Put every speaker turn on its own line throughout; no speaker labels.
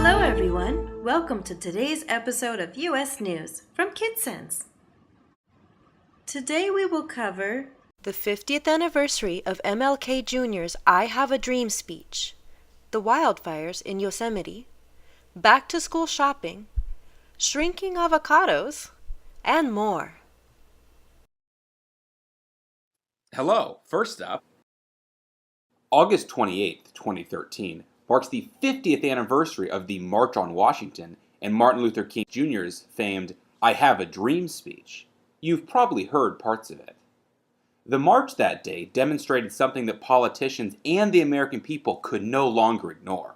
Hello everyone! Welcome to today's episode of US News from KidSense. Today we will cover
the 50th anniversary of MLK Jr.'s I Have a Dream speech, the wildfires in Yosemite, back-to-school shopping, shrinking avocados, and more.
Hello, first up, August 28th, 2013 marks the 50th anniversary of the March on Washington and Martin Luther King Jr.'s famed I Have a Dream speech. You've probably heard parts of it. The march that day demonstrated something that politicians and the American people could no longer ignore.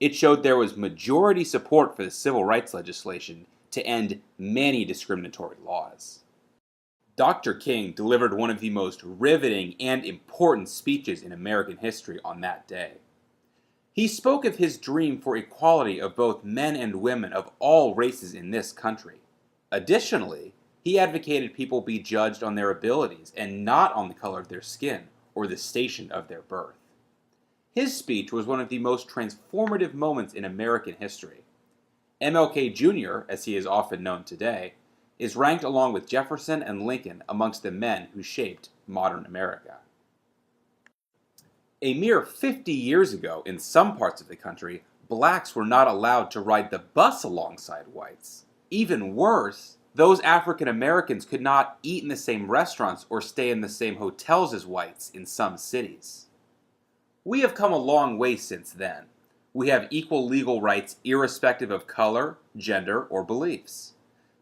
It showed there was majority support for the civil rights legislation to end many discriminatory laws. Dr. King delivered one of the most riveting and important speeches in American history on that day. He spoke of his dream for equality of both men and women of all races in this country. Additionally, he advocated people be judged on their abilities and not on the color of their skin or the station of their birth. His speech was one of the most transformative moments in American history. MLK Jr., as he is often known today, is ranked along with Jefferson and Lincoln amongst the men who shaped modern America. A mere 50 years ago, in some parts of the country, blacks were not allowed to ride the bus alongside whites. Even worse, those African Americans could not eat in the same restaurants or stay in the same hotels as whites in some cities. We have come a long way since then. We have equal legal rights irrespective of color, gender, or beliefs.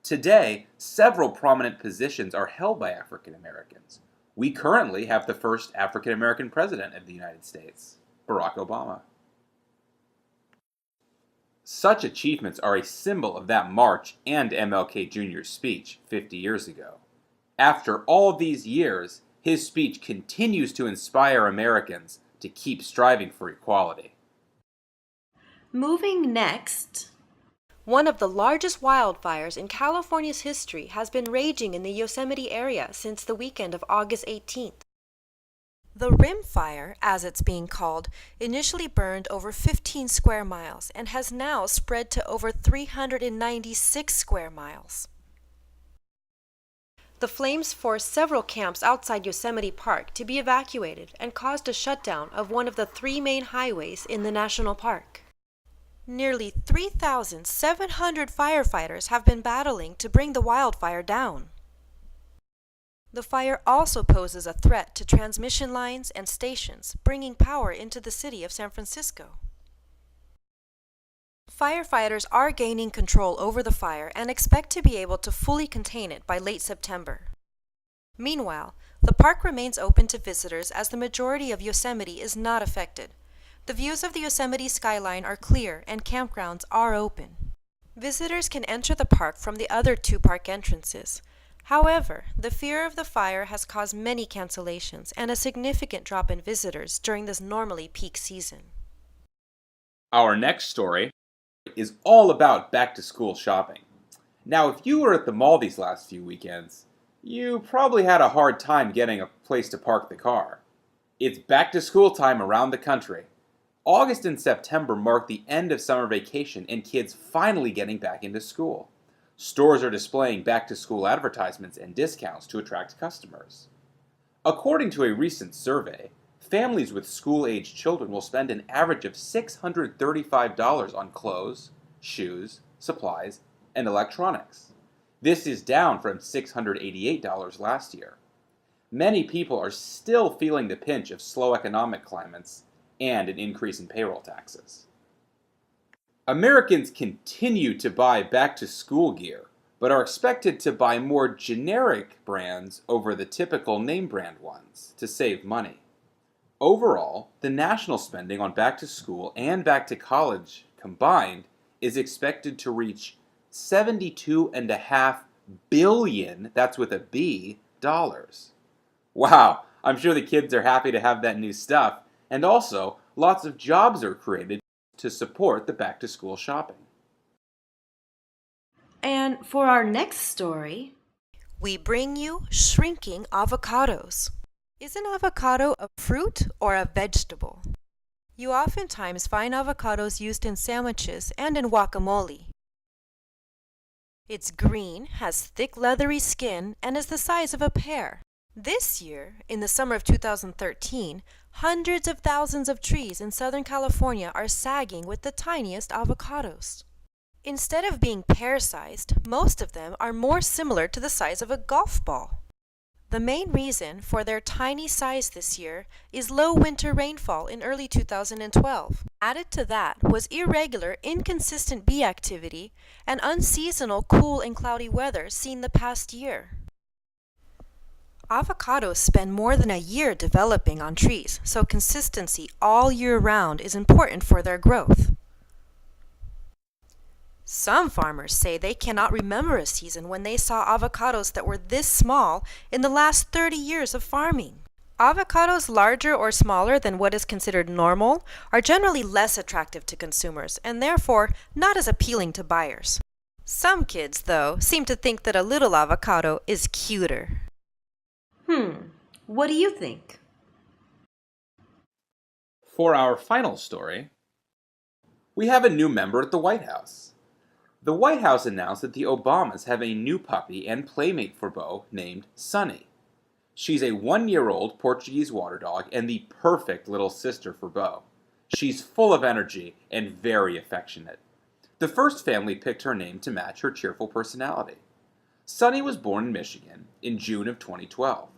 Today, several prominent positions are held by African Americans. We currently have the first African American president of the United States, Barack Obama. Such achievements are a symbol of that march and MLK Jr.'s speech 50 years ago. After all these years, his speech continues to inspire Americans to keep striving for equality.
Moving next.
One of the largest wildfires in California's history has been raging in the Yosemite area since the weekend of August 18th. The Rim Fire, as it's being called, initially burned over 15 square miles and has now spread to over 396 square miles. The flames forced several camps outside Yosemite Park to be evacuated and caused a shutdown of one of the three main highways in the national park. Nearly 3,700 firefighters have been battling to bring the wildfire down. The fire also poses a threat to transmission lines and stations, bringing power into the city of San Francisco. Firefighters are gaining control over the fire and expect to be able to fully contain it by late September. Meanwhile, the park remains open to visitors as the majority of Yosemite is not affected. The views of the Yosemite skyline are clear and campgrounds are open. Visitors can enter the park from the other two park entrances. However, the fear of the fire has caused many cancellations and a significant drop in visitors during this normally peak season.
Our next story is all about back-to-school shopping. Now, if you were at the mall these last few weekends, you probably had a hard time getting a place to park the car. It's back-to-school time around the country. August and September mark the end of summer vacation and kids finally getting back into school. Stores are displaying back-to-school advertisements and discounts to attract customers. According to a recent survey, families with school-aged children will spend an average of $635 on clothes, shoes, supplies, and electronics. This is down from $688 last year. Many people are still feeling the pinch of slow economic climates and an increase in payroll taxes. Americans continue to buy back-to-school gear, but are expected to buy more generic brands over the typical name brand ones to save money. Overall, the national spending on back-to-school and back-to-college combined is expected to reach $72.5 billion, that's with a B, dollars. Wow, I'm sure the kids are happy to have that new stuff. And also, lots of jobs are created to support the back-to-school shopping.
And for our next story,
we bring you shrinking avocados. Is an avocado a fruit or a vegetable? You oftentimes find avocados used in sandwiches and in guacamole. It's green, has thick leathery skin, and is the size of a pear. This year, in the summer of 2013, hundreds of thousands of trees in Southern California are sagging with the tiniest avocados. Instead of being pear-sized, most of them are more similar to the size of a golf ball. The main reason for their tiny size this year is low winter rainfall in early 2012. Added to that was irregular, inconsistent bee activity and unseasonal cool and cloudy weather seen the past year. Avocados spend more than a year developing on trees, so consistency all year round is important for their growth. Some farmers say they cannot remember a season when they saw avocados that were this small in the last 30 years of farming. Avocados larger or smaller than what is considered normal are generally less attractive to consumers and therefore not as appealing to buyers. Some kids, though, seem to think that a little avocado is cuter.
What do you think?
For our final story, we have a new member at the White House. The White House announced that the Obamas have a new puppy and playmate for Beau named Sunny. She's a 1-year-old Portuguese water dog and the perfect little sister for Beau. She's full of energy and very affectionate. The first family picked her name to match her cheerful personality. Sunny was born in Michigan in June of 2012.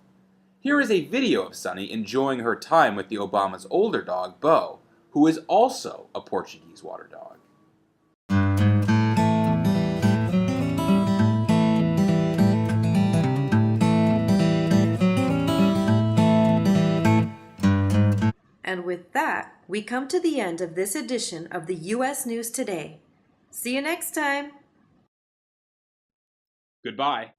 Here is a video of Sunny enjoying her time with the Obamas' older dog, Beau, who is also a Portuguese water dog.
And with that, we come to the end of this edition of the U.S. News Today. See you next time.
Goodbye.